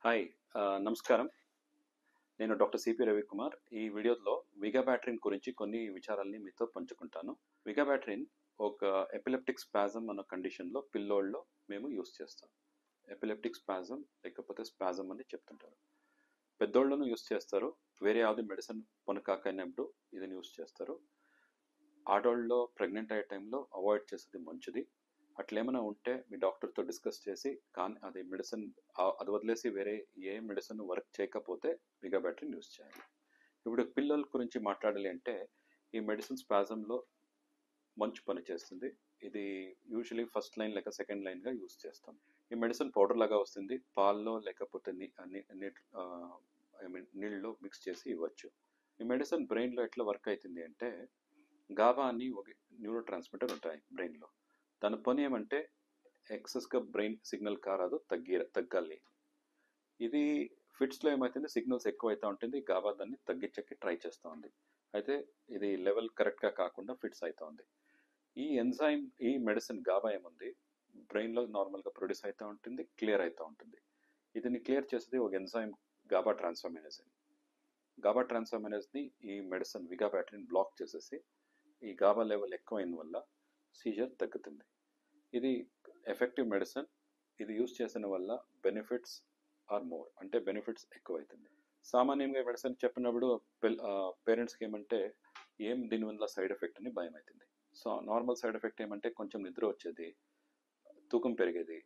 Hi నమస్కారం. నేను doctor CP Ravikumar. ఈ వీడియోలో విగాబాట్రిన్ గురించి కొన్ని విచారాల్ని మీతో పంచుకుంటాను. విగాబాట్రిన్ ఒక ఎపిలెప్టిక్ స్పాజమ్ అన్న కండిషన్లో పిల్లోళ్ళలో మేము యూస్ చేస్తాం. ఎపిలెప్టిక్ స్పాజమ్ లేకపోతే స్పాజమ్ అని చెప్తుంటారు. పెద్దోళ్ళను యూస్ చేస్తారు. వేరే యాவது మెడిసిన్ పనికాకైనప్పుడు ఇది యూస్ చేస్తారు. ఆడవాళ్ళలో ప్రెగ్నెంట్ అయ్యే టైంలో అవాయిడ్ చేసేది మంచిది. అట్లేమైనా ఉంటే మీ డాక్టర్తో డిస్కస్ చేసి కానీ అది మెడిసిన్ అది వదిలేసి వేరే ఏ మెడిసిన్ వర్క్ చేయకపోతే విగాబాట్రిన్ యూస్ చేయాలి. ఇప్పుడు పిల్లల గురించి మాట్లాడాలి అంటే ఈ మెడిసిన్ స్పాజంలో మంచి పని చేస్తుంది. ఇది యూజువలీ ఫస్ట్ లైన్ లేక సెకండ్ లైన్గా యూస్ చేస్తాం. ఈ మెడిసిన్ పౌడర్ లాగా వస్తుంది. పాల్లో లేకపోతే నీళ్ళలో మిక్స్ చేసి ఇవ్వచ్చు. ఈ మెడిసిన్ బ్రెయిన్లో ఎట్లా వర్క్ అవుతుంది అంటే గాబా అని ఒక న్యూరో ట్రాన్స్మిటర్ ఉంటాయి బ్రెయిన్లో. దాని పని ఏమంటే ఎక్సెస్గా బ్రెయిన్ సిగ్నల్ కారాదు తగ్గాలి. ఇది ఫిట్స్లో ఏమవుతుంది, సిగ్నల్స్ ఎక్కువైతే ఉంటుంది, గాబా దాన్ని తగ్గించకి ట్రై చేస్తూ ఉంది. అయితే ఇది లెవెల్ కరెక్ట్గా కాకుండా ఫిట్స్ అవుతూ ఉంది. ఈ ఎంజైమ్ ఈ మెడిసిన్ గాబా ఏముంది బ్రెయిన్లో నార్మల్గా ప్రొడ్యూస్ అవుతూ ఉంటుంది, క్లియర్ అవుతూ ఉంటుంది. దీన్ని క్లియర్ చేసేది ఒక ఎంజైమ్ గాబా ట్రాన్స్ఫర్మేనస్. గాబా ట్రాన్స్ఫర్మేనస్ని ఈ మెడిసిన్ విగాబాట్రిన్ బ్లాక్ చేసేసి ఈ గాబా లెవెల్ ఎక్కువైన వల్ల సీజర్ తగ్గుతుంది. ఇది ఎఫెక్టివ్ మెడిసిన్. ఇది యూస్ చేసిన వల్ల బెనిఫిట్స్ ఆర్ మోర్, అంటే బెనిఫిట్స్ ఎక్కువ అవుతుంది. సామాన్యంగా మెడిసిన్ చెప్పినప్పుడు పేరెంట్స్కి ఏమంటే దీనివల్ల సైడ్ ఎఫెక్ట్ అని భయం అవుతుంది. సో నార్మల్ సైడ్ ఎఫెక్ట్ ఏమంటే కొంచెం నిద్ర వచ్చేది, తూకం పెరిగేది,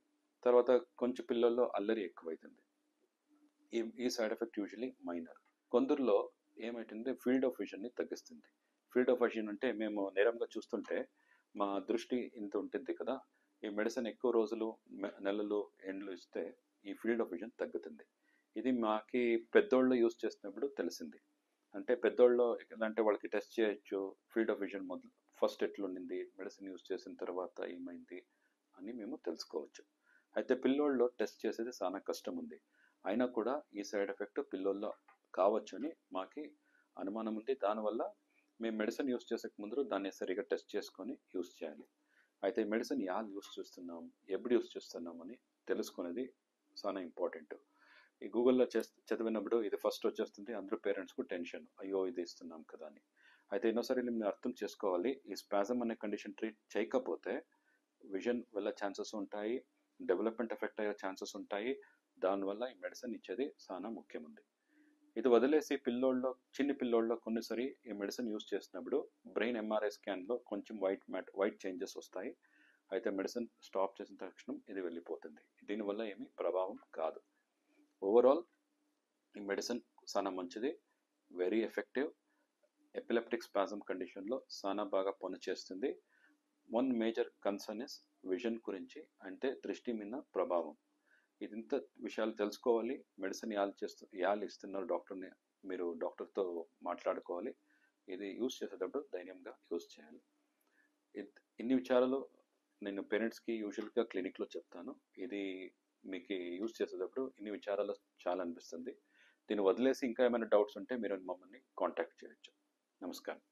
తర్వాత కొంచెం పిల్లల్లో అల్లరి ఎక్కువైతుంది. ఈ సైడ్ ఎఫెక్ట్ యూజువలీ మైనర్. కొందరిలో ఏమైతుంది, ఫీల్డ్ ఆఫ్ విజన్ని తగ్గిస్తుంది. ఫీల్డ్ ఆఫ్ విజన్ అంటే మేము నేరంగా చూస్తుంటే మా దృష్టి ఇంత ఉంటుంది కదా, ఈ మెడిసిన్ ఎక్కువ రోజులు నెలలు ఎండ్లు ఇస్తే ఈ ఫీల్డ్ ఆఫ్ విజన్ తగ్గుతుంది. ఇది మాకి పెద్దోళ్ళు యూస్ చేసినప్పుడు తెలిసింది. అంటే పెద్దోళ్ళు అంటే వాళ్ళకి టెస్ట్ చేయొచ్చు ఫీల్డ్ ఆఫ్ విజన్ మొదలు ఫస్ట్ ఎట్లుండింది, మెడిసిన్ యూస్ చేసిన తర్వాత ఏమైంది అని మేము తెలుసుకోవచ్చు. అయితే పిల్లోళ్ళలో టెస్ట్ చేసేది చాలా కష్టం ఉంది. అయినా కూడా ఈ సైడ్ ఎఫెక్ట్ పిల్లోల్లో కావచ్చు అని మాకి అనుమానం ఉంది. దానివల్ల మేము మెడిసిన్ యూస్ చేసే ముందు దాన్ని సరిగా టెస్ట్ చేసుకొని యూస్ చేయాలి. అయితే మెడిసిన్ యాలు యూస్ చేస్తున్నాం, ఎప్పుడు యూస్ చేస్తున్నాం అని తెలుసుకునేది చాలా ఇంపార్టెంట్. ఈ గూగుల్లో చదివినప్పుడు ఇది ఫస్ట్ వచ్చేస్తుంది, అందరూ పేరెంట్స్కు టెన్షన్, అయ్యో ఇది ఇస్తున్నాం కదా అని. అయితే ఎన్నోసారి మేము అర్థం చేసుకోవాలి, ఈ స్పాజమ్ అనే కండిషన్ ట్రీట్ చేయకపోతే విజన్ వెళ్ళే ఛాన్సెస్ ఉంటాయి, డెవలప్మెంట్ ఎఫెక్ట్ అయ్యే ఛాన్సెస్ ఉంటాయి. దానివల్ల ఈ మెడిసిన్ ఇచ్చేది చాలా ముఖ్యముంది. ఇది వదిలేసి చిన్న పిల్లోళ్ళలో కొన్నిసారి ఈ మెడిసిన్ యూస్ చేసినప్పుడు బ్రెయిన్ ఎంఆర్ఐ స్కాన్లో కొంచెం వైట్ చేంజెస్ వస్తాయి. అయితే మెడిసిన్ స్టాప్ చేసిన తక్షణం ఇది వెళ్ళిపోతుంది. దీనివల్ల ఏమీ ప్రభావం కాదు. ఓవరాల్ ఈ మెడిసిన్ చాలా మంచిది, వెరీ ఎఫెక్టివ్. ఎపిలెప్టిక్ స్పాజమ్ కండిషన్లో చాలా బాగా పనిచేస్తుంది. One major concern is vision గురించి, అంటే దృష్టి మీద ప్రభావం. ఇంత విషయాలు తెలుసుకోవాలి. మెడిసిన్ యాలు ఇస్తున్నారు డాక్టర్ని మీరు డాక్టర్తో మాట్లాడుకోవాలి. ఇది యూస్ చేసేటప్పుడు ధైర్యంగా యూస్ చేయాలి. ఇన్ని విచారాలు నేను పేరెంట్స్కి యూజువల్గా క్లినిక్లో చెప్తాను. ఇది మీకు యూస్ చేసేటప్పుడు ఇన్ని విచారాలు చాలా అనిపిస్తుంది. దీన్ని వదిలేసి ఇంకా ఏమైనా డౌట్స్ ఉంటే మీరు మమ్మల్ని కాంటాక్ట్ చేయొచ్చు. నమస్కారం.